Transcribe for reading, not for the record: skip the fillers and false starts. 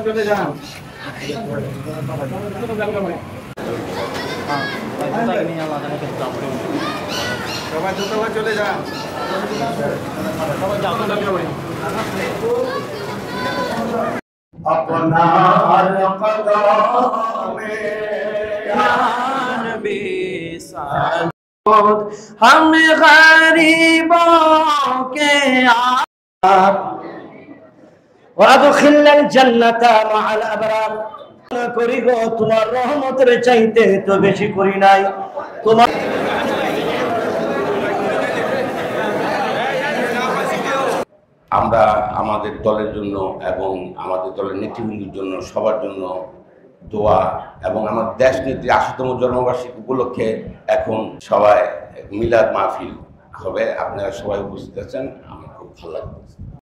চলে যান। সবাই দ্রুতভাবে চলে যান। আপনার কদমে हम गरीबों के وادخلنا الجنة مع الأبرار করি গো তোমার রহমতের চাইতে তো বেশি করি নাই তোমার আমরা আমাদের দলের জন্য এবং আমাদের দলের নেতৃবৃন্দের জন্য সবার জন্য দোয়া এবং আমার দেশ নেত্রী ৮০তম জন্মবার্ষিকী উপলক্ষে এখন সবাই মিলাদ মাহফিল হবে। আপনারা সবাই উপস্থিত আছেন, আমার খুব ভালো লাগছে।